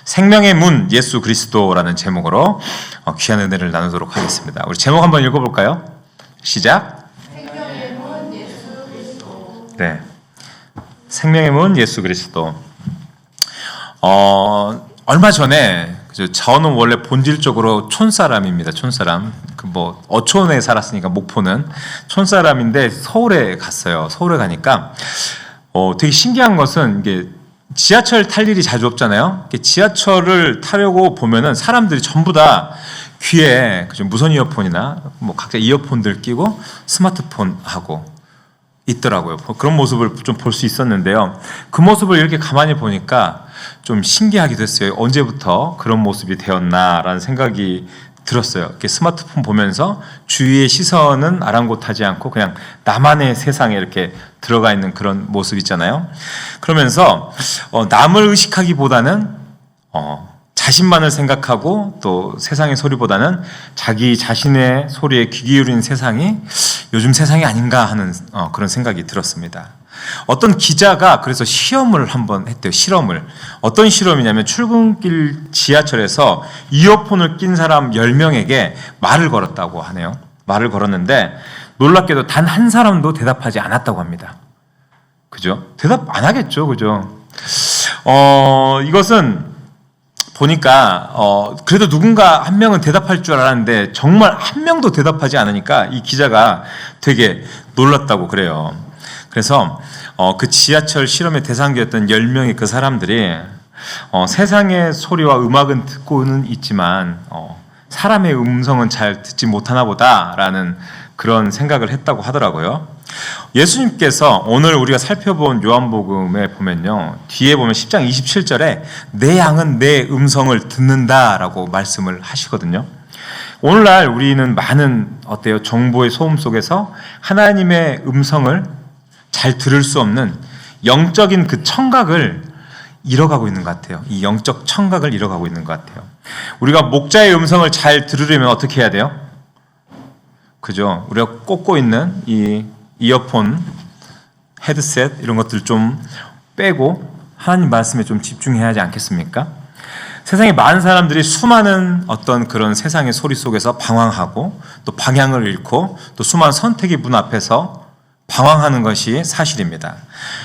생명의 문 예수 그리스도라는 제목으로 귀한 은혜를 나누도록 하겠습니다. 우리 제목 한번 읽어볼까요? 시작. 생명의 문 예수 그리스도. 네, 생명의 문 예수 그리스도. 얼마 전에 저는 원래 본질적으로 촌사람입니다. 촌사람. 어촌에 살았으니까 목포는 촌사람인데 서울에 갔어요. 서울에 가니까 되게 신기한 것은 이게 지하철 탈 일이 자주 없잖아요. 지하철을 타려고 보면은 사람들이 전부 다 귀에 무선 이어폰이나 각자 이어폰들 끼고 스마트폰 하고 있더라고요. 그런 모습을 좀 볼 수 있었는데요. 그 모습을 이렇게 가만히 보니까 좀 신기하기도 했어요. 언제부터 그런 모습이 되었나라는 생각이 들었어요. 이렇게 스마트폰 보면서 주위의 시선은 아랑곳하지 않고 그냥 나만의 세상에 이렇게 들어가 있는 그런 모습 있잖아요. 그러면서 남을 의식하기보다는 자신만을 생각하고 또 세상의 소리보다는 자기 자신의 소리에 귀 기울이는 세상이 요즘 세상이 아닌가 하는 그런 생각이 들었습니다. 어떤 기자가 그래서 시험을 한번 했대요. 실험을. 어떤 실험이냐면 출근길 지하철에서 이어폰을 낀 사람 10명에게 말을 걸었다고 하네요. 말을 걸었는데 놀랍게도 단 한 사람도 대답하지 않았다고 합니다. 그죠? 대답 안 하겠죠. 그죠? 이것은 보니까 그래도 누군가 한 명은 대답할 줄 알았는데 정말 한 명도 대답하지 않으니까 이 기자가 되게 놀랐다고 그래요. 그래서 그 지하철 실험의 대상자였던 10명의 그 사람들이 세상의 소리와 음악은 듣고는 있지만 사람의 음성은 잘 듣지 못하나 보다라는 그런 생각을 했다고 하더라고요. 예수님께서 오늘 우리가 살펴본 요한복음에 보면요, 뒤에 보면 10장 27절에 내 양은 내 음성을 듣는다라고 말씀을 하시거든요. 오늘날 우리는 많은 정보의 소음 속에서 하나님의 음성을 잘 들을 수 없는 영적인 그 청각을 잃어가고 있는 것 같아요. 이 영적 청각을 잃어가고 있는 것 같아요. 우리가 목자의 음성을 잘 들으려면 어떻게 해야 돼요? 그죠? 우리가 꽂고 있는 이 이어폰, 헤드셋 이런 것들 좀 빼고 하나님 말씀에 좀 집중해야 하지 않겠습니까? 세상에 많은 사람들이 수많은 어떤 그런 세상의 소리 속에서 방황하고 또 방향을 잃고 또 수많은 선택의 문 앞에서 방황하는 것이 사실입니다.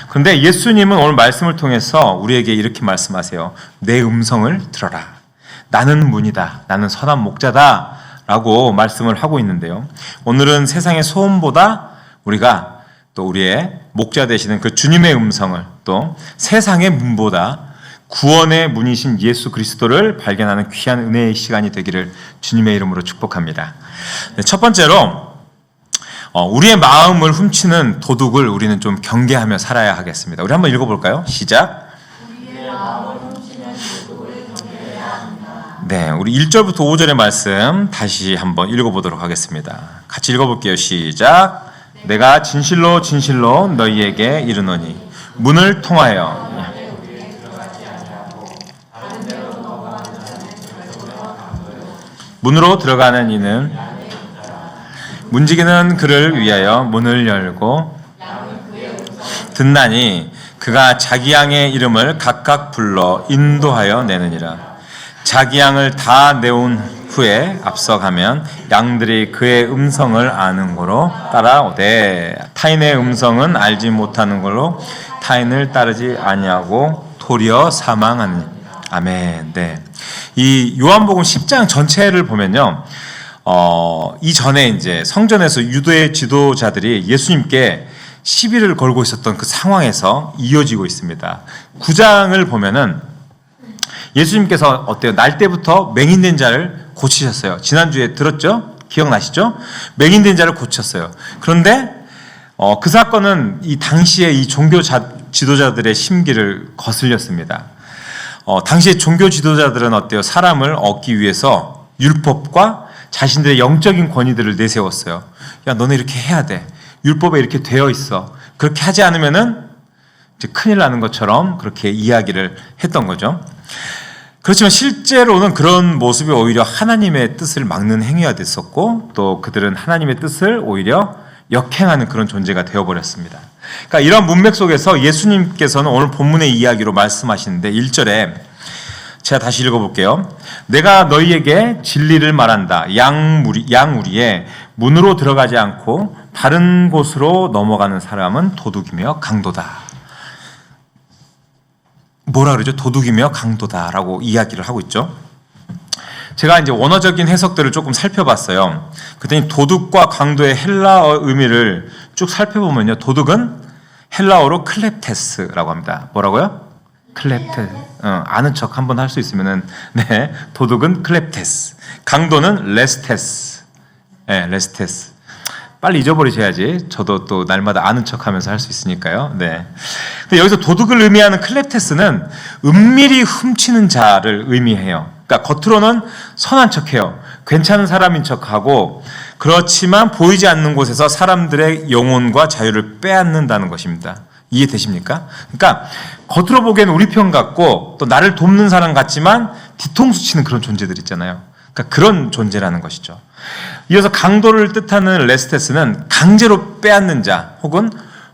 그런데 예수님은 오늘 말씀을 통해서 우리에게 이렇게 말씀하세요. 내 음성을 들어라. 나는 문이다. 나는 선한 목자다. 라고 말씀을 하고 있는데요. 오늘은 세상의 소음보다 우리가 또 우리의 목자 되시는 그 주님의 음성을 또 세상의 문보다 구원의 문이신 예수 그리스도를 발견하는 귀한 은혜의 시간이 되기를 주님의 이름으로 축복합니다. 첫 번째로 우리의 마음을 훔치는 도둑을 우리는 좀 경계하며 살아야 하겠습니다. 우리 한번 읽어볼까요? 시작. 우리의 마음을 훔치는 도둑을 경계해야 한다. 네, 우리 1절부터 5절의 말씀 다시 한번 읽어보도록 하겠습니다. 같이 읽어볼게요. 시작. 내가 진실로 진실로 너희에게 이르노니 문을 통하여 문으로 들어가는 이는 문지기는 그를 위하여 문을 열고 듣나니 그가 자기 양의 이름을 각각 불러 인도하여 내느니라. 자기 양을 다 내온 후에 앞서가면 양들이 그의 음성을 아는 거로 따라오되 타인의 음성은 알지 못하는 걸로 타인을 따르지 아니하고 도리어 사망하느니. 아멘. 네. 이 요한복음 10장 전체를 보면요, 이전에 이제 성전에서 유대 지도자들이 예수님께 시비를 걸고 있었던 그 상황에서 이어지고 있습니다. 9장을 보면은 예수님께서 날 때부터 맹인된 자를 고치셨어요. 지난주에 들었죠? 기억나시죠? 맹인된 자를 고쳤어요. 그런데 그 사건은 이 당시에 이 종교 지도자들의 심기를 거슬렸습니다. 당시에 종교 지도자들은 사람을 얻기 위해서 율법과 자신들의 영적인 권위들을 내세웠어요. 야, 너네 이렇게 해야 돼. 율법에 이렇게 되어 있어. 그렇게 하지 않으면은 이제 큰일 나는 것처럼 그렇게 이야기를 했던 거죠. 그렇지만 실제로는 그런 모습이 오히려 하나님의 뜻을 막는 행위가 됐었고 또 그들은 하나님의 뜻을 오히려 역행하는 그런 존재가 되어버렸습니다. 그러니까 이런 문맥 속에서 예수님께서는 오늘 본문의 이야기로 말씀하시는데 1절에 제가 다시 읽어볼게요. 내가 너희에게 진리를 말한다. 양우리에 문으로 들어가지 않고 다른 곳으로 넘어가는 사람은 도둑이며 강도다. 뭐라 그러죠? 도둑이며 강도다라고 이야기를 하고 있죠. 제가 이제 원어적인 해석들을 조금 살펴봤어요. 그랬더니 도둑과 강도의 헬라어 의미를 쭉 살펴보면요. 도둑은 헬라어로 클렙테스라고 합니다. 뭐라고요? 클렙테스. 아는 척 한번 할 수 있으면은, 네. 도둑은 클렙테스. 강도는 레스테스. 네, 레스테스. 빨리 잊어버리셔야지. 저도 또 날마다 아는 척 하면서 할 수 있으니까요. 네. 근데 여기서 도둑을 의미하는 클렙테스는 은밀히 훔치는 자를 의미해요. 그러니까 겉으로는 선한 척해요. 괜찮은 사람인 척하고, 그렇지만 보이지 않는 곳에서 사람들의 영혼과 자유를 빼앗는다는 것입니다. 이해되십니까? 그러니까 겉으로 보기엔 우리 편 같고 또 나를 돕는 사람 같지만 뒤통수 치는 그런 존재들 있잖아요. 그러니까 그런 존재라는 것이죠. 이어서 강도를 뜻하는 레스테스는 강제로 빼앗는 자 혹은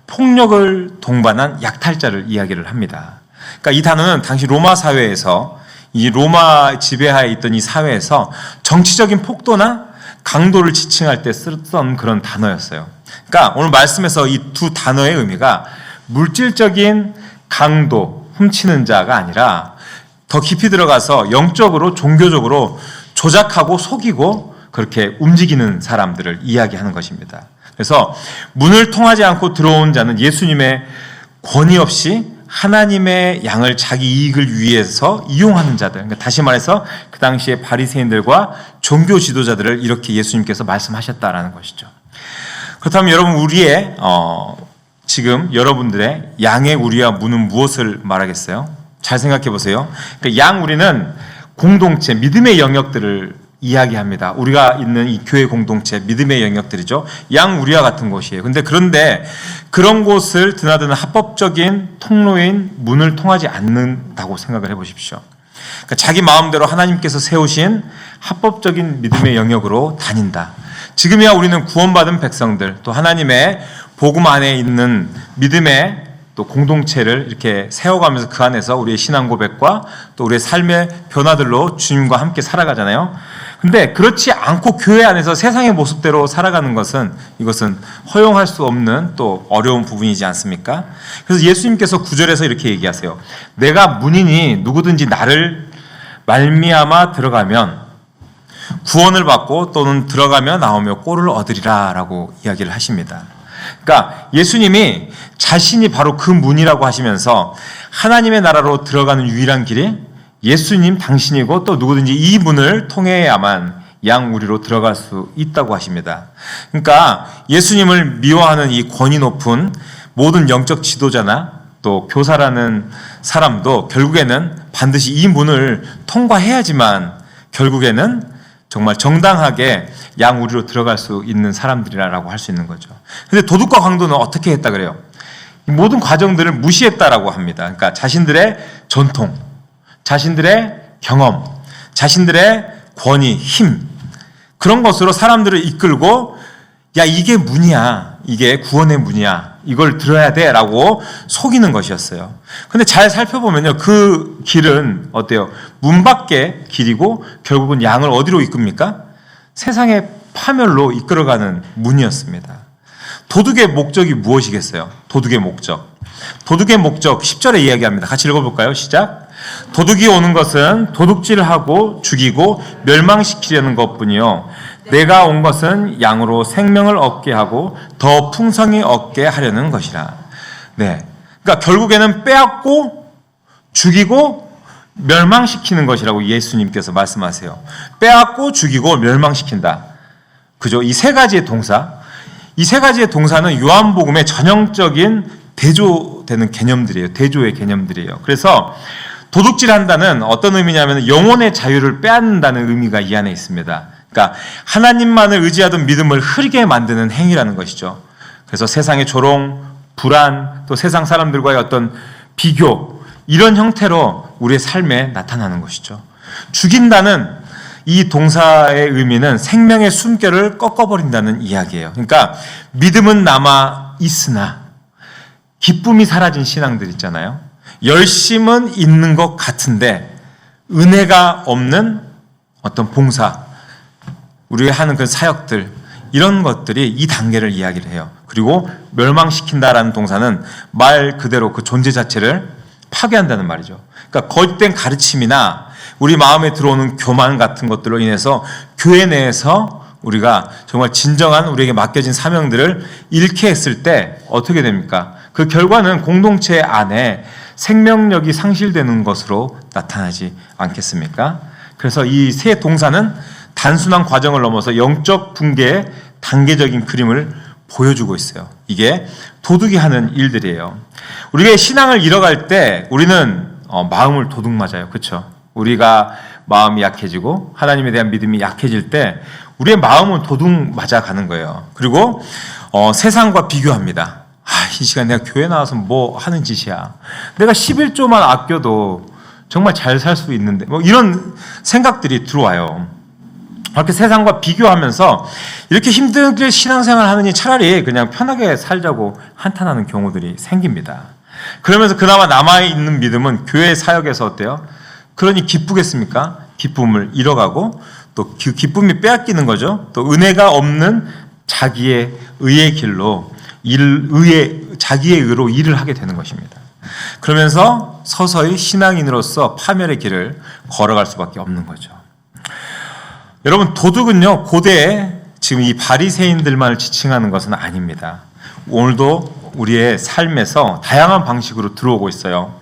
폭력을 동반한 약탈자를 이야기를 합니다. 그러니까 이 단어는 당시 로마 사회에서, 이 로마 지배하에 있던 이 사회에서 정치적인 폭도나 강도를 지칭할 때 쓰던 그런 단어였어요. 그러니까 오늘 말씀에서 이 두 단어의 의미가 물질적인 강도, 훔치는 자가 아니라 더 깊이 들어가서 영적으로, 종교적으로 조작하고 속이고 그렇게 움직이는 사람들을 이야기하는 것입니다. 그래서 문을 통하지 않고 들어온 자는 예수님의 권위 없이 하나님의 양을 자기 이익을 위해서 이용하는 자들. 그러니까 다시 말해서 그 당시에 바리새인들과 종교 지도자들을 이렇게 예수님께서 말씀하셨다라는 것이죠. 그렇다면 여러분, 우리의 지금 여러분들의 양의 우리와 문은 무엇을 말하겠어요? 잘 생각해 보세요. 그러니까 양 우리는 공동체, 믿음의 영역들을 이야기합니다. 우리가 있는 이 교회 공동체, 믿음의 영역들이죠. 양 우리와 같은 곳이에요. 그런데 그런 곳을 드나드는 합법적인 통로인 문을 통하지 않는다고 생각을 해보십시오. 그러니까 자기 마음대로 하나님께서 세우신 합법적인 믿음의 영역으로 다닌다. 지금이야 우리는 구원받은 백성들, 또 하나님의 복음 안에 있는 믿음의 또 공동체를 이렇게 세워가면서 그 안에서 우리의 신앙 고백과 또 우리의 삶의 변화들로 주님과 함께 살아가잖아요. 근데 그렇지 않고 교회 안에서 세상의 모습대로 살아가는 것은, 이것은 허용할 수 없는 또 어려운 부분이지 않습니까? 그래서 예수님께서 9절에서 이렇게 얘기하세요. 내가 문이니 누구든지 나를 말미암아 들어가면 구원을 받고 또는 들어가며 나오며 꼴을 얻으리라 라고 이야기를 하십니다. 그러니까 예수님이 자신이 바로 그 문이라고 하시면서 하나님의 나라로 들어가는 유일한 길이 예수님 당신이고 또 누구든지 이 문을 통해야만 양우리로 들어갈 수 있다고 하십니다. 그러니까 예수님을 미워하는 이 권위 높은 모든 영적 지도자나 또 교사라는 사람도 결국에는 반드시 이 문을 통과해야지만 결국에는 정말 정당하게 양우리로 들어갈 수 있는 사람들이라고 할 수 있는 거죠. 그런데 도둑과 강도는 어떻게 했다 그래요? 이 모든 과정들을 무시했다라고 합니다. 그러니까 자신들의 전통, 자신들의 경험, 자신들의 권위, 힘, 그런 것으로 사람들을 이끌고 야, 이게 문이야, 이게 구원의 문이야, 이걸 들어야 돼 라고 속이는 것이었어요. 근데 잘 살펴보면요, 그 길은 어때요? 문 밖의 길이고 결국은 양을 어디로 이끕니까? 세상의 파멸로 이끌어가는 문이었습니다. 도둑의 목적이 무엇이겠어요? 도둑의 목적. 도둑의 목적 10절에 이야기합니다. 같이 읽어볼까요? 시작. 도둑이 오는 것은 도둑질하고 죽이고 멸망시키려는 것뿐이요, 내가 온 것은 양으로 생명을 얻게 하고 더 풍성히 얻게 하려는 것이라. 네, 그러니까 결국에는 빼앗고 죽이고 멸망시키는 것이라고 예수님께서 말씀하세요. 빼앗고 죽이고 멸망시킨다. 그죠? 이 세 가지의 동사, 이 세 가지의 동사는 요한복음의 전형적인 대조되는 개념들이에요. 대조의 개념들이에요. 그래서 도둑질한다는 어떤 의미냐면 영혼의 자유를 빼앗는다는 의미가 이 안에 있습니다. 그러니까 하나님만을 의지하던 믿음을 흐리게 만드는 행위라는 것이죠. 그래서 세상의 조롱, 불안, 또 세상 사람들과의 어떤 비교, 이런 형태로 우리의 삶에 나타나는 것이죠. 죽인다는 이 동사의 의미는 생명의 숨결을 꺾어버린다는 이야기예요. 그러니까 믿음은 남아 있으나 기쁨이 사라진 신앙들 있잖아요. 열심은 있는 것 같은데 은혜가 없는 어떤 봉사, 우리가 하는 그 사역들, 이런 것들이 이 단계를 이야기를 해요. 그리고 멸망시킨다라는 동사는 말 그대로 그 존재 자체를 파괴한다는 말이죠. 그러니까 거짓된 가르침이나 우리 마음에 들어오는 교만 같은 것들로 인해서 교회 내에서 우리가 정말 진정한 우리에게 맡겨진 사명들을 잃게 했을 때 어떻게 됩니까? 그 결과는 공동체 안에 생명력이 상실되는 것으로 나타나지 않겠습니까? 그래서 이 세 동사는 단순한 과정을 넘어서 영적 붕괴의 단계적인 그림을 보여주고 있어요. 이게 도둑이 하는 일들이에요. 우리가 신앙을 잃어갈 때 우리는 마음을 도둑 맞아요. 그렇죠? 우리가 마음이 약해지고 하나님에 대한 믿음이 약해질 때 우리의 마음은 도둑 맞아가는 거예요. 그리고 세상과 비교합니다. 이 시간 내가 교회 나와서 뭐 하는 짓이야. 내가 11조만 아껴도 정말 잘 살 수 있는데 뭐 이런 생각들이 들어와요. 그렇게 세상과 비교하면서 이렇게 힘들게 신앙생활 하느니 차라리 그냥 편하게 살자고 한탄하는 경우들이 생깁니다. 그러면서 그나마 남아있는 믿음은 교회 사역에서 어때요? 그러니 기쁘겠습니까? 기쁨을 잃어가고 또 그 기쁨이 빼앗기는 거죠. 또 은혜가 없는 자기의 의의 길로 자기의 의로 일을 하게 되는 것입니다. 그러면서 서서히 신앙인으로서 파멸의 길을 걸어갈 수밖에 없는 거죠. 여러분, 도둑은요 고대에 지금 이 바리새인들만을 지칭하는 것은 아닙니다. 오늘도 우리의 삶에서 다양한 방식으로 들어오고 있어요.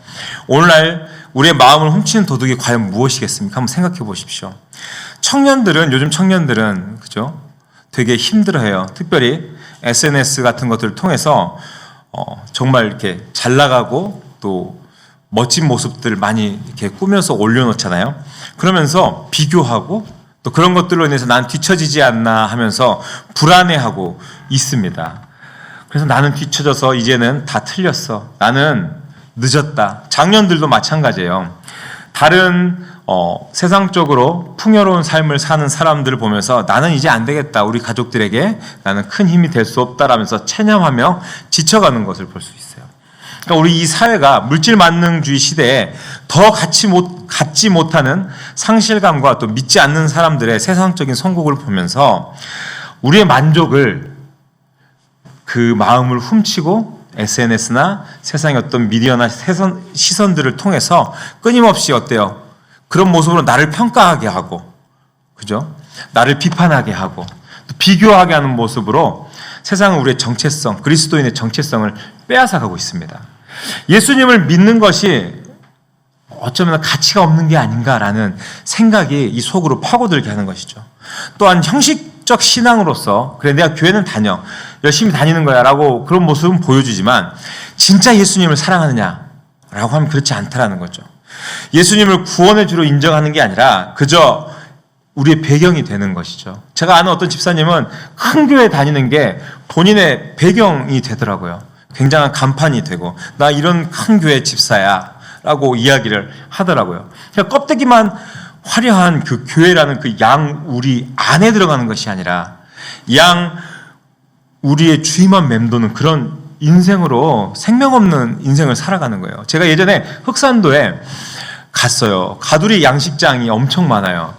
오늘날 우리의 마음을 훔치는 도둑이 과연 무엇이겠습니까? 한번 생각해 보십시오. 요즘 청년들은 그죠? 되게 힘들어해요. 특별히 SNS 같은 것들을 통해서 정말 이렇게 잘 나가고 또 멋진 모습들을 많이 이렇게 꾸며서 올려놓잖아요. 그러면서 비교하고 또 그런 것들로 인해서 난 뒤처지지 않나 하면서 불안해하고 있습니다. 그래서 나는 뒤처져서 이제는 다 틀렸어. 나는 늦었다. 장년들도 마찬가지예요. 다른 세상적으로 풍요로운 삶을 사는 사람들을 보면서 나는 이제 안 되겠다. 우리 가족들에게 나는 큰 힘이 될 수 없다라면서 체념하며 지쳐가는 것을 볼 수 있어요. 그러니까 우리 이 사회가 물질 만능주의 시대에 더 갖지 못하는 상실감과 또 믿지 않는 사람들의 세상적인 성공을 보면서 우리의 만족을 그 마음을 훔치고 SNS나 세상의 어떤 미디어나 시선들을 통해서 끊임없이 어때요? 그런 모습으로 나를 평가하게 하고, 그죠? 나를 비판하게 하고, 또 비교하게 하는 모습으로 세상은 우리의 정체성, 그리스도인의 정체성을 빼앗아가고 있습니다. 예수님을 믿는 것이 어쩌면 가치가 없는 게 아닌가라는 생각이 이 속으로 파고들게 하는 것이죠. 또한 형식적 신앙으로서 그래 내가 교회는 다녀 열심히 다니는 거야 라고 그런 모습은 보여주지만 진짜 예수님을 사랑하느냐라고 하면 그렇지 않다라는 거죠. 예수님을 구원의 주로 인정하는 게 아니라 그저 우리의 배경이 되는 것이죠. 제가 아는 어떤 집사님은 큰 교회 다니는 게 본인의 배경이 되더라고요. 굉장한 간판이 되고 나 이런 큰 교회 집사야 라고 이야기를 하더라고요. 그러니까 껍데기만 화려한 그 교회라는 그 양 우리 안에 들어가는 것이 아니라 양 우리의 주위만 맴도는 그런 인생으로 생명 없는 인생을 살아가는 거예요. 제가 예전에 흑산도에 갔어요. 가두리 양식장이 엄청 많아요.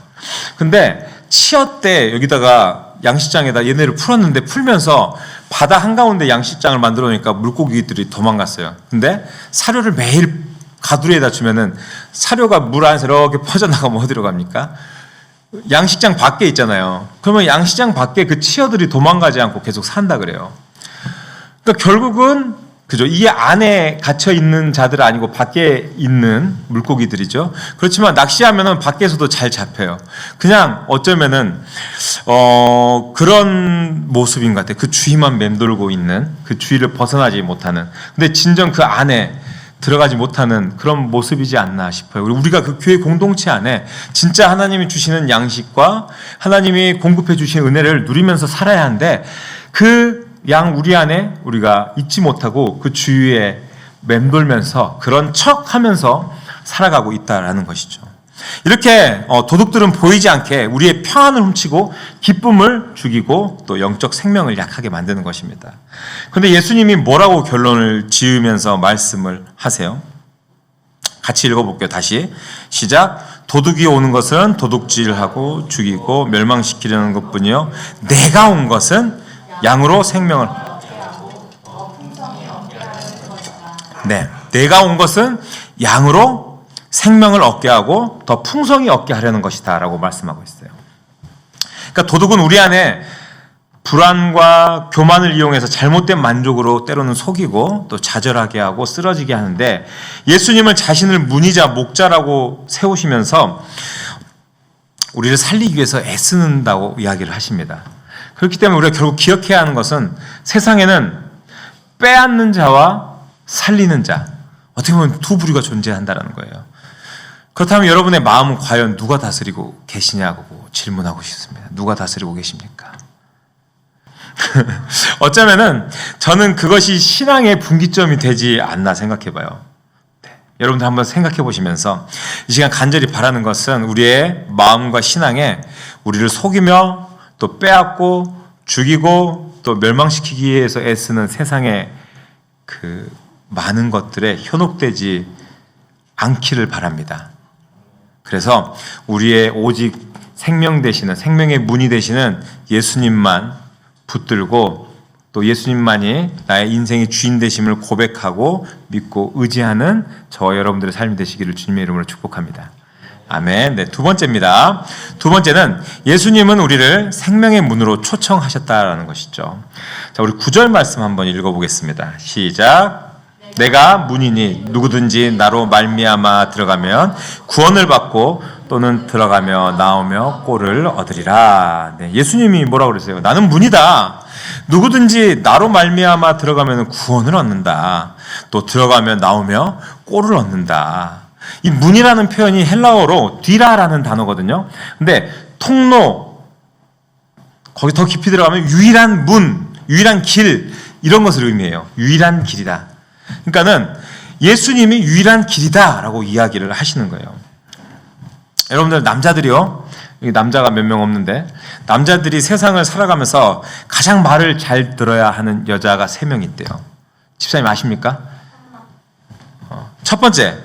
근데 치어 때 여기다가 양식장에다 얘네를 풀었는데 풀면서 바다 한가운데 양식장을 만들어 놓으니까 물고기들이 도망갔어요. 근데 사료를 매일 가두리에다 주면은 사료가 물 안에서 이렇게 퍼져나가면 어디로 갑니까? 양식장 밖에 있잖아요. 그러면 양식장 밖에 그 치어들이 도망가지 않고 계속 산다 그래요. 그러니까 결국은 그죠? 이 안에 갇혀 있는 자들 아니고 밖에 있는 물고기들이죠. 그렇지만 낚시하면은 밖에서도 잘 잡혀요. 그냥 어쩌면은 그런 모습인 것 같아요. 그 주위만 맴돌고 있는 그 주위를 벗어나지 못하는. 근데 진정 그 안에 들어가지 못하는 그런 모습이지 않나 싶어요. 우리가 그 교회 공동체 안에 진짜 하나님이 주시는 양식과 하나님이 공급해 주신 은혜를 누리면서 살아야 하는데 그 양 우리 안에 우리가 잊지 못하고 그 주위에 맴돌면서 그런 척 하면서 살아가고 있다라는 것이죠. 이렇게 도둑들은 보이지 않게 우리의 평안을 훔치고 기쁨을 죽이고 또 영적 생명을 약하게 만드는 것입니다. 그런데 예수님이 뭐라고 결론을 지으면서 말씀을 하세요? 같이 읽어볼게요. 다시 시작. 도둑이 오는 것은 도둑질하고 죽이고 멸망시키려는 것뿐이요 내가 온 것은 양으로 생명을 내가 온 것은 양으로 생명을 얻게 하고 더 풍성히 얻게 하려는 것이다 라고 말씀하고 있어요. 그러니까 도둑은 우리 안에 불안과 교만을 이용해서 잘못된 만족으로 때로는 속이고 또 좌절하게 하고 쓰러지게 하는데 예수님은 자신을 문이자 목자라고 세우시면서 우리를 살리기 위해서 애쓰는다고 이야기를 하십니다. 그렇기 때문에 우리가 결국 기억해야 하는 것은 세상에는 빼앗는 자와 살리는 자, 어떻게 보면 두 부류가 존재한다는 거예요. 그렇다면 여러분의 마음은 과연 누가 다스리고 계시냐고 질문하고 싶습니다. 누가 다스리고 계십니까? 어쩌면은 저는 그것이 신앙의 분기점이 되지 않나 생각해 봐요. 여러분들 한번 생각해 보시면서 이 시간 간절히 바라는 것은 우리의 마음과 신앙에 우리를 속이며 또 빼앗고 죽이고 또 멸망시키기 위해서 애쓰는 세상의 그 많은 것들에 현혹되지 않기를 바랍니다. 그래서 우리의 오직 생명 되시는 생명의 문이 되시는 예수님만 붙들고 또 예수님만이 나의 인생의 주인 되심을 고백하고 믿고 의지하는 저와 여러분들의 삶이 되시기를 주님의 이름으로 축복합니다. 아멘. 네, 두 번째입니다. 두 번째는 예수님은 우리를 생명의 문으로 초청하셨다라는 것이죠. 자, 우리 9절 말씀 한번 읽어보겠습니다. 시작. 내가 문이니 누구든지 나로 말미암아 들어가면 구원을 받고 또는 들어가며 나오며 꼴을 얻으리라. 네, 예수님이 뭐라고 그랬어요? 나는 문이다. 누구든지 나로 말미암아 들어가면 구원을 얻는다. 또 들어가며 나오며 꼴을 얻는다. 이 문이라는 표현이 헬라어로 뒤라라는 단어거든요. 근데 통로, 거기 더 깊이 들어가면 유일한 문, 유일한 길 이런 것을 의미해요. 유일한 길이다. 그러니까는 예수님이 유일한 길이다라고 이야기를 하시는 거예요. 여러분들 남자들이요, 여기 남자가 몇 명 없는데 남자들이 세상을 살아가면서 가장 말을 잘 들어야 하는 여자가 3명 있대요. 집사님 아십니까? 첫 번째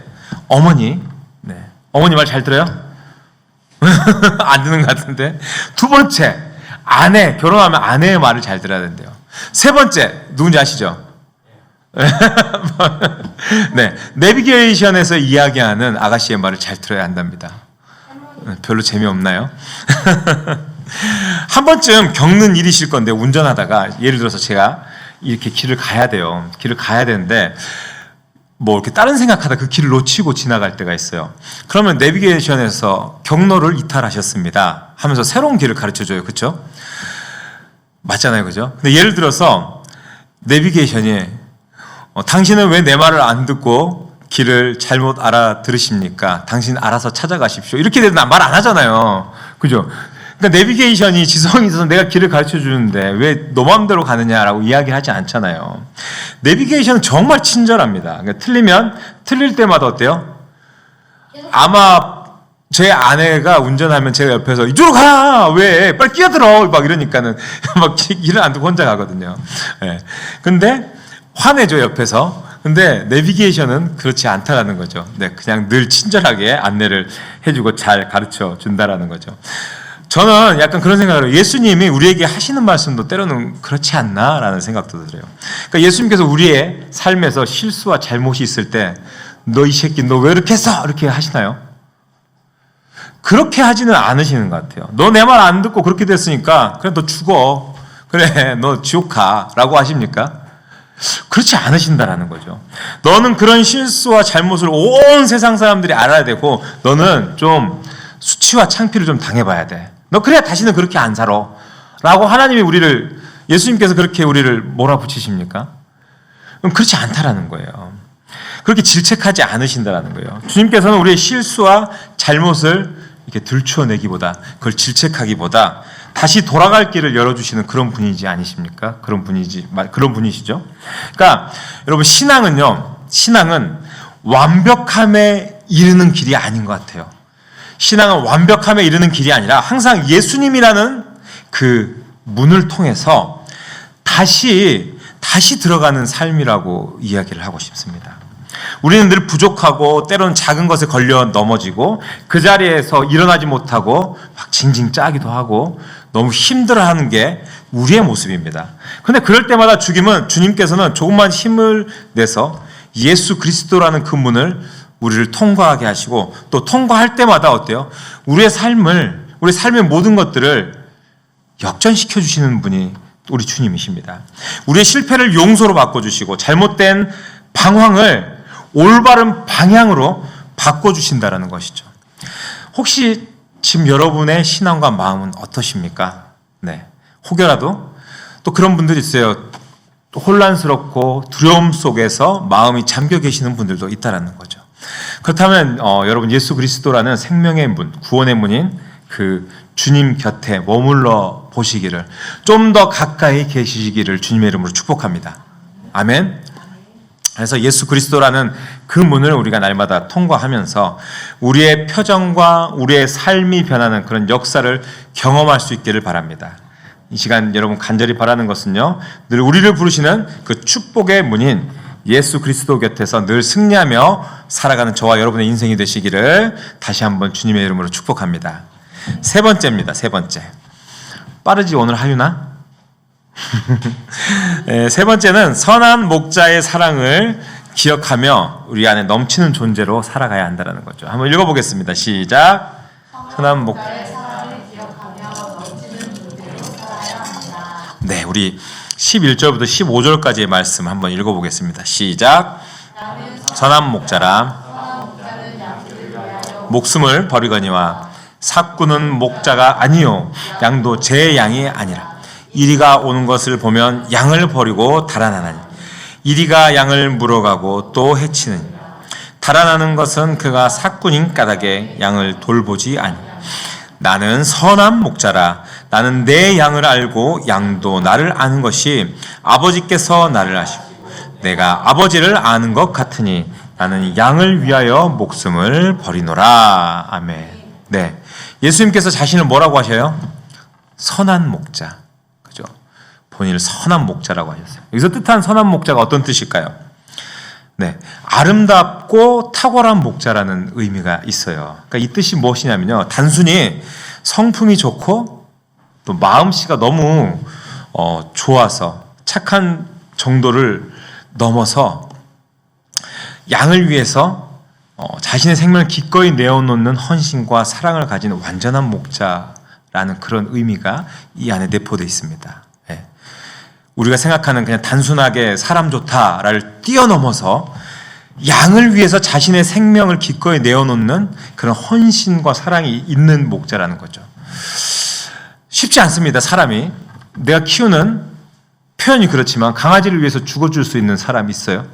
어머니. 네. 어머니 말 잘 들어요? 안 듣는 것 같은데. 두 번째 아내, 결혼하면 아내의 말을 잘 들어야 된대요. 세 번째 누군지 아시죠? 네, 내비게이션에서 이야기하는 아가씨의 말을 잘 들어야 한답니다. 별로 재미없나요? 한 번쯤 겪는 일이실 건데 운전하다가 예를 들어서 제가 이렇게 길을 가야 돼요. 길을 가야 되는데 뭐 이렇게 다른 생각하다 그 길을 놓치고 지나갈 때가 있어요. 그러면 내비게이션에서 경로를 이탈하셨습니다 하면서 새로운 길을 가르쳐줘요. 그렇죠? 맞잖아요. 그죠? 근데 예를 들어서 내비게이션이 당신은 왜 내 말을 안 듣고 길을 잘못 알아들으십니까? 당신 알아서 찾아가십시오. 이렇게 되면 말 안 하잖아요. 그죠? 그러니까 내비게이션이 지성이 있어서 내가 길을 가르쳐 주는데 왜 너 마음대로 가느냐라고 이야기하지 않잖아요. 내비게이션은 정말 친절합니다. 그러니까 틀리면 틀릴 때마다 어때요? 아마 제 아내가 운전하면 제가 옆에서 이쪽으로 가! 왜? 빨리 끼어들어! 막 이러니까는 막 길을 안 두고 혼자 가거든요. 네. 근데 화내죠, 옆에서. 근데 내비게이션은 그렇지 않다라는 거죠. 네, 그냥 늘 친절하게 안내를 해주고 잘 가르쳐 준다라는 거죠. 저는 약간 그런 생각을 해요. 예수님이 우리에게 하시는 말씀도 때로는 그렇지 않나라는 생각도 들어요. 그러니까 예수님께서 우리의 삶에서 실수와 잘못이 있을 때 너 이 새끼 너 왜 이렇게 했어? 이렇게 하시나요? 그렇게 하지는 않으시는 것 같아요. 너 내 말 안 듣고 그렇게 됐으니까 그래 너 죽어. 그래 너 지옥 가. 라고 하십니까? 그렇지 않으신다라는 거죠. 너는 그런 실수와 잘못을 온 세상 사람들이 알아야 되고 너는 좀 수치와 창피를 좀 당해봐야 돼. 너 그래야 다시는 그렇게 안 살아. 라고 하나님이 우리를, 예수님께서 그렇게 우리를 몰아붙이십니까? 그럼 그렇지 않다라는 거예요. 그렇게 질책하지 않으신다라는 거예요. 주님께서는 우리의 실수와 잘못을 이렇게 들추어내기보다, 그걸 질책하기보다 다시 돌아갈 길을 열어주시는 그런 분이지 아니십니까? 그런 분이시죠? 그러니까 여러분 신앙은 완벽함에 이르는 길이 아닌 것 같아요. 신앙은 완벽함에 이르는 길이 아니라 항상 예수님이라는 그 문을 통해서 다시 들어가는 삶이라고 이야기를 하고 싶습니다. 우리는 늘 부족하고 때로는 작은 것에 걸려 넘어지고 그 자리에서 일어나지 못하고 막 징징 짜기도 하고 너무 힘들어하는 게 우리의 모습입니다. 그런데 그럴 때마다 주님께서는 조금만 힘을 내서 예수 그리스도라는 그 문을 우리를 통과하게 하시고 또 통과할 때마다 어때요? 우리 삶의 모든 것들을 역전시켜 주시는 분이 우리 주님이십니다. 우리의 실패를 용서로 바꿔주시고 잘못된 방황을 올바른 방향으로 바꿔주신다는 것이죠. 혹시 지금 여러분의 신앙과 마음은 어떠십니까? 네. 혹여라도 또 그런 분들이 있어요. 또 혼란스럽고 두려움 속에서 마음이 잠겨 계시는 분들도 있다는 거죠. 그렇다면 여러분 예수 그리스도라는 생명의 문, 구원의 문인 그 주님 곁에 머물러 보시기를 좀 더 가까이 계시기를 주님의 이름으로 축복합니다. 아멘. 그래서 예수 그리스도라는 그 문을 우리가 날마다 통과하면서 우리의 표정과 우리의 삶이 변하는 그런 역사를 경험할 수 있기를 바랍니다. 이 시간 여러분 간절히 바라는 것은요, 늘 우리를 부르시는 그 축복의 문인 예수 그리스도 곁에서 늘 승리하며 살아가는 저와 여러분의 인생이 되시기를 다시 한번 주님의 이름으로 축복합니다. 세 번째입니다. 세 번째. 빠르지 오늘 하유나? 네, 세 번째는 선한 목자의 사랑을 기억하며 우리 안에 넘치는 존재로 살아가야 한다는 거죠. 한번 읽어보겠습니다. 시작. 선한 목자의 사랑을 기억하며 넘치는 존재로 살아야 한다. 네, 우리 11절부터 15절까지의 말씀 한번 읽어보겠습니다. 시작. 선한 목자라 목숨을 버리거니와 삭구는 목자가 아니요 양도 제 양이 아니라 이리가 오는 것을 보면 양을 버리고 달아나나니 이리가 양을 물어가고 또 해치느니 달아나는 것은 그가 삭군인 까닭에 양을 돌보지 아니. 나는 선한 목자라. 나는 내 양을 알고 양도 나를 아는 것이 아버지께서 나를 아시고 내가 아버지를 아는 것 같으니 나는 양을 위하여 목숨을 버리노라. 아멘. 네, 예수님께서 자신을 뭐라고 하셔요? 선한 목자. 그죠? 본인을 선한 목자라고 하셨어요. 여기서 뜻한 선한 목자가 어떤 뜻일까요? 네, 아름답고 탁월한 목자라는 의미가 있어요. 그러니까 이 뜻이 무엇이냐면요, 단순히 성품이 좋고 또 마음씨가 너무 좋아서 착한 정도를 넘어서 양을 위해서 자신의 생명을 기꺼이 내어놓는 헌신과 사랑을 가진 완전한 목자라는 그런 의미가 이 안에 내포되어 있습니다. 네. 우리가 생각하는 그냥 단순하게 사람 좋다를 뛰어넘어서 양을 위해서 자신의 생명을 기꺼이 내어놓는 그런 헌신과 사랑이 있는 목자라는 거죠. 쉽지 않습니다. 사람이 내가 키우는, 표현이 그렇지만 강아지를 위해서 죽어줄 수 있는 사람이 있어요?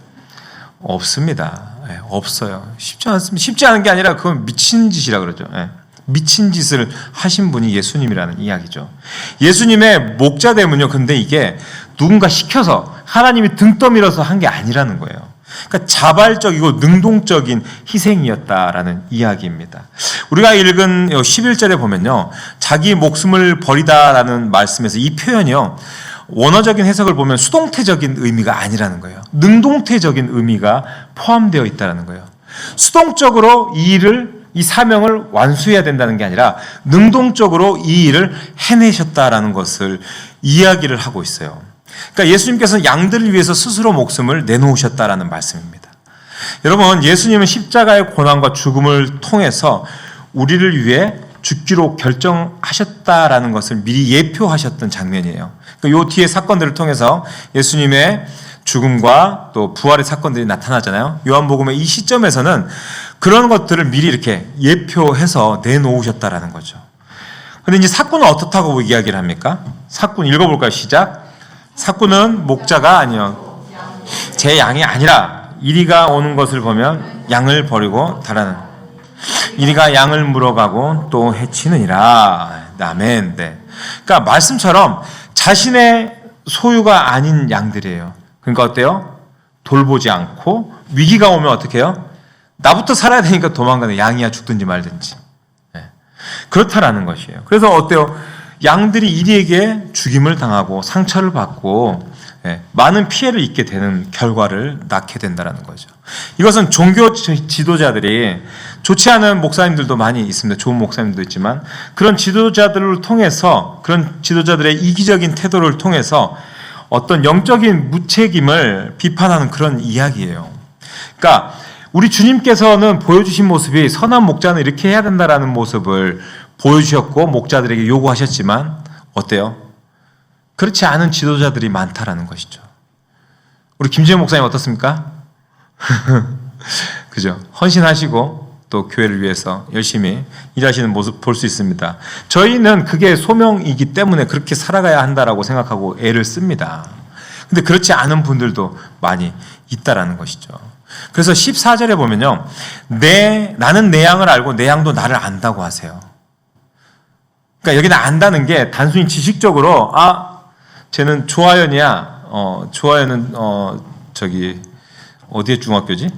없습니다. 네, 없어요. 쉽지 않습니다. 쉽지 않은 게 아니라 그건 미친 짓이라 그러죠. 네. 미친 짓을 하신 분이 예수님이라는 이야기죠. 예수님의 목자됨은요, 근데 이게 누군가 시켜서 하나님이 등 떠밀어서 한 게 아니라는 거예요. 그러니까 자발적이고 능동적인 희생이었다라는 이야기입니다. 우리가 읽은 11절에 보면요, 자기 목숨을 버리다라는 말씀에서 이 표현이요, 원어적인 해석을 보면 수동태적인 의미가 아니라는 거예요. 능동태적인 의미가 포함되어 있다는 거예요. 수동적으로 이 사명을 완수해야 된다는 게 아니라 능동적으로 이 일을 해내셨다라는 것을 이야기를 하고 있어요. 그러니까 예수님께서는 양들을 위해서 스스로 목숨을 내놓으셨다라는 말씀입니다. 여러분, 예수님은 십자가의 고난과 죽음을 통해서 우리를 위해 죽기로 결정하셨다라는 것을 미리 예표하셨던 장면이에요. 이 뒤에 사건들을 통해서 예수님의 죽음과 또 부활의 사건들이 나타나잖아요. 요한복음의 이 시점에서는 그런 것들을 미리 이렇게 예표해서 내놓으셨다라는 거죠. 그런데 이제 사꾼은 어떻다고 이야기를 합니까? 사꾼 읽어볼까요? 시작. 사꾼은 목자가 아니요 제 양이 아니라 이리가 오는 것을 보면 양을 버리고 달아나는, 이리가 양을 물어가고 또 해치느니라. 아멘. 네. 그러니까 말씀처럼 자신의 소유가 아닌 양들이에요. 그러니까 어때요? 돌보지 않고 위기가 오면 어떻게 해요? 나부터 살아야 되니까 도망가는, 양이야 죽든지 말든지. 네. 그렇다라는 것이에요. 그래서 어때요? 양들이 이리에게 죽임을 당하고 상처를 받고 많은 피해를 입게 되는 결과를 낳게 된다는 거죠. 이것은 종교 지도자들이 좋지 않은 목사님들도 많이 있습니다. 좋은 목사님도 있지만 그런 지도자들을 통해서 그런 지도자들의 이기적인 태도를 통해서 어떤 영적인 무책임을 비판하는 그런 이야기예요. 그러니까 우리 주님께서는 보여주신 모습이 선한 목자는 이렇게 해야 된다라는 모습을 보여주셨고 목자들에게 요구하셨지만 어때요? 그렇지 않은 지도자들이 많다라는 것이죠. 우리 김재현 목사님 어떻습니까? 그죠? 헌신하시고 또 교회를 위해서 열심히 일하시는 모습 볼 수 있습니다. 저희는 그게 소명이기 때문에 그렇게 살아가야 한다라고 생각하고 애를 씁니다. 근데 그렇지 않은 분들도 많이 있다라는 것이죠. 그래서 14절에 보면요. 나는 내 양을 알고 내 양도 나를 안다고 하세요. 그러니까 여기는 안다는 게 단순히 지식적으로 쟤는 조하연이야. 조하연은 저기 어디에 중학교지?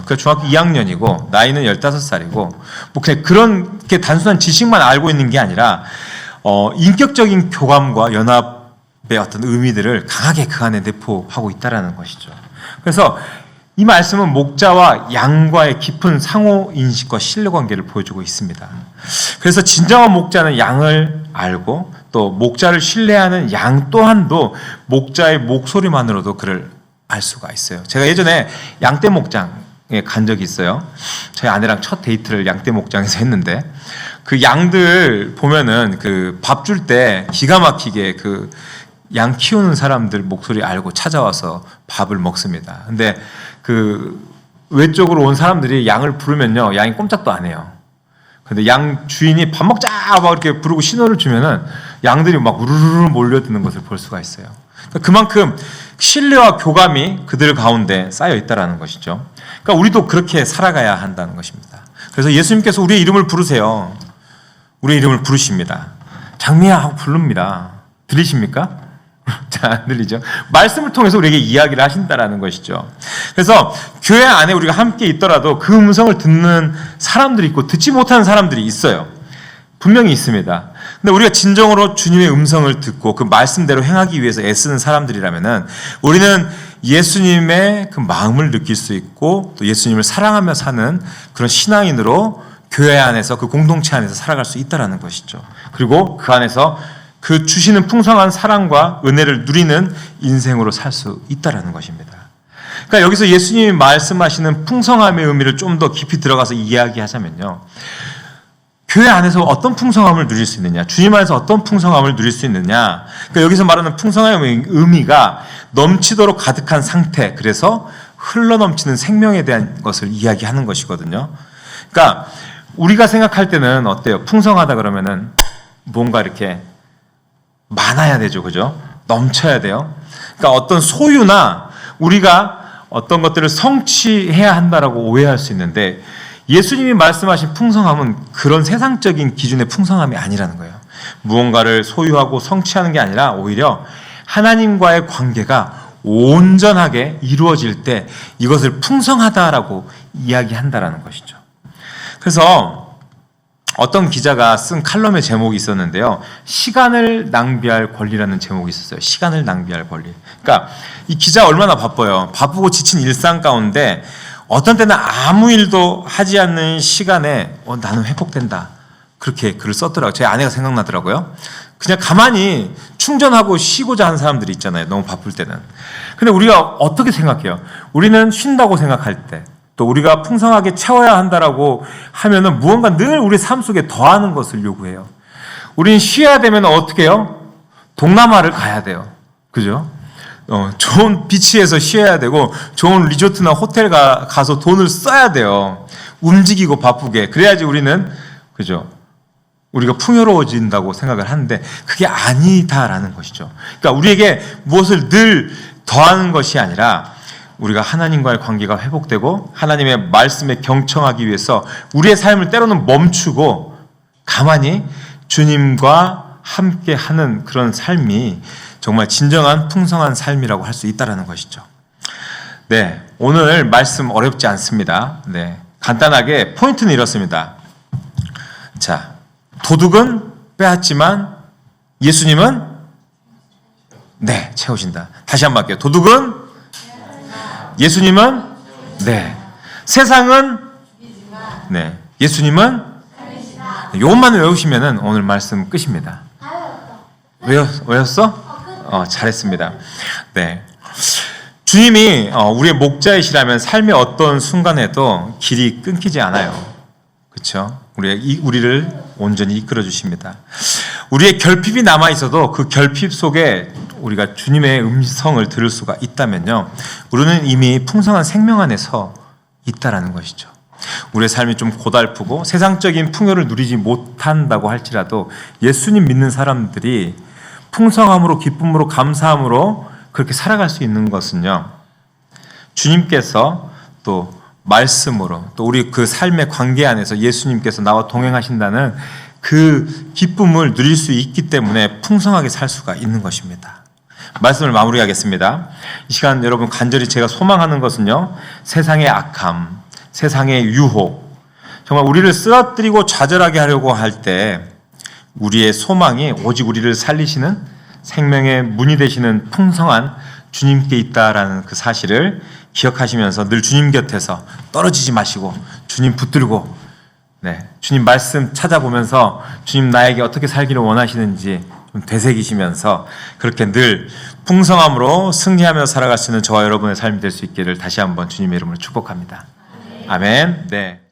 그 중학교 2학년이고 나이는 15살이고 뭐 그냥 그런 게 단순한 지식만 알고 있는 게 아니라 인격적인 교감과 연합의 어떤 의미들을 강하게 그 안에 내포하고 있다라는 것이죠. 그래서 이 말씀은 목자와 양과의 깊은 상호 인식과 신뢰 관계를 보여주고 있습니다. 그래서 진정한 목자는 양을 알고 또 목자를 신뢰하는 양 또한도 목자의 목소리만으로도 그를 알 수가 있어요. 제가 예전에 양떼 목장에 간 적이 있어요. 저희 아내랑 첫 데이트를 양떼 목장에서 했는데 그 양들 보면은 그 밥 줄 때 기가 막히게 그 양 키우는 사람들 목소리 알고 찾아와서 밥을 먹습니다. 근데 그 외쪽으로 온 사람들이 양을 부르면요, 양이 꼼짝도 안 해요. 근데 양 주인이 밥 먹자 막 이렇게 부르고 신호를 주면은 양들이 막 우르르 몰려드는 것을 볼 수가 있어요. 그만큼 신뢰와 교감이 그들 가운데 쌓여 있다라는 것이죠. 그러니까 우리도 그렇게 살아가야 한다는 것입니다. 그래서 예수님께서 우리의 이름을 부르세요. 우리의 이름을 부르십니다. 장미야 하고 부릅니다. 들리십니까? 잘 안 들리죠? 말씀을 통해서 우리에게 이야기를 하신다라는 것이죠. 그래서 교회 안에 우리가 함께 있더라도 그 음성을 듣는 사람들이 있고 듣지 못하는 사람들이 있어요. 분명히 있습니다. 근데 우리가 진정으로 주님의 음성을 듣고 그 말씀대로 행하기 위해서 애쓰는 사람들이라면은 우리는 예수님의 그 마음을 느낄 수 있고 또 예수님을 사랑하며 사는 그런 신앙인으로 교회 안에서 그 공동체 안에서 살아갈 수 있다라는 것이죠. 그리고 그 안에서 그 주시는 풍성한 사랑과 은혜를 누리는 인생으로 살 수 있다라는 것입니다. 그러니까 여기서 예수님이 말씀하시는 풍성함의 의미를 좀 더 깊이 들어가서 이야기하자면요. 교회 안에서 어떤 풍성함을 누릴 수 있느냐, 주님 안에서 어떤 풍성함을 누릴 수 있느냐. 그러니까 여기서 말하는 풍성함의 의미가 넘치도록 가득한 상태, 그래서 흘러넘치는 생명에 대한 것을 이야기하는 것이거든요. 그러니까 우리가 생각할 때는 어때요? 풍성하다 그러면은 뭔가 이렇게 많아야 되죠, 그죠? 넘쳐야 돼요. 그러니까 어떤 소유나 우리가 어떤 것들을 성취해야 한다라고 오해할 수 있는데 예수님이 말씀하신 풍성함은 그런 세상적인 기준의 풍성함이 아니라는 거예요. 무언가를 소유하고 성취하는 게 아니라 오히려 하나님과의 관계가 온전하게 이루어질 때 이것을 풍성하다라고 이야기한다라는 것이죠. 그래서 어떤 기자가 쓴 칼럼의 제목이 있었는데요. 시간을 낭비할 권리라는 제목이 있었어요. 시간을 낭비할 권리. 그러니까 이 기자 얼마나 바빠요. 바쁘고 지친 일상 가운데 어떤 때는 아무 일도 하지 않는 시간에 나는 회복된다. 그렇게 글을 썼더라고요. 제 아내가 생각나더라고요. 그냥 가만히 충전하고 쉬고자 하는 사람들이 있잖아요. 너무 바쁠 때는. 근데 우리가 어떻게 생각해요? 우리는 쉰다고 생각할 때 또 우리가 풍성하게 채워야 한다라고 하면은 무언가 늘 우리 삶 속에 더하는 것을 요구해요. 우리는 쉬어야 되면 어떻게 해요? 동남아를 가야 돼요. 그죠? 좋은 비치에서 쉬어야 되고 좋은 리조트나 호텔 가서 돈을 써야 돼요. 움직이고 바쁘게. 그래야지 우리는, 그죠? 우리가 풍요로워진다고 생각을 하는데 그게 아니다라는 것이죠. 그러니까 우리에게 무엇을 늘 더하는 것이 아니라 우리가 하나님과의 관계가 회복되고 하나님의 말씀에 경청하기 위해서 우리의 삶을 때로는 멈추고 가만히 주님과 함께하는 그런 삶이 정말 진정한 풍성한 삶이라고 할 수 있다는 것이죠. 네, 오늘 말씀 어렵지 않습니다. 네, 간단하게 포인트는 이렇습니다. 자, 도둑은 빼앗지만 예수님은 네, 채우신다. 다시 한번 할게요. 도둑은? 예수님은? 네. 세상은? 네. 예수님은? 요것만 외우시면은 오늘 말씀 끝입니다. 외웠어? 잘했습니다. 네. 주님이 우리의 목자이시라면 삶의 어떤 순간에도 길이 끊기지 않아요. 그렇죠? 우리를 온전히 이끌어 주십니다. 우리의 결핍이 남아 있어도 그 결핍 속에 우리가 주님의 음성을 들을 수가 있다면요, 우리는 이미 풍성한 생명 안에 서 있다라는 것이죠. 우리의 삶이 좀 고달프고 세상적인 풍요를 누리지 못한다고 할지라도 예수님 믿는 사람들이 풍성함으로, 기쁨으로, 감사함으로 그렇게 살아갈 수 있는 것은요, 주님께서 또 말씀으로, 또 우리 그 삶의 관계 안에서 예수님께서 나와 동행하신다는 그 기쁨을 누릴 수 있기 때문에 풍성하게 살 수가 있는 것입니다. 말씀을 마무리하겠습니다. 이 시간 여러분, 간절히 제가 소망하는 것은요, 세상의 악함, 세상의 유혹, 정말 우리를 쓰러뜨리고 좌절하게 하려고 할 때 우리의 소망이 오직 우리를 살리시는 생명의 문이 되시는 풍성한 주님께 있다라는 그 사실을 기억하시면서 늘 주님 곁에서 떨어지지 마시고 주님 붙들고, 네, 주님 말씀 찾아보면서 주님 나에게 어떻게 살기를 원하시는지 좀 되새기시면서 그렇게 늘 풍성함으로 승리하며 살아갈 수 있는 저와 여러분의 삶이 될 수 있기를 다시 한번 주님의 이름으로 축복합니다. 아멘. 네.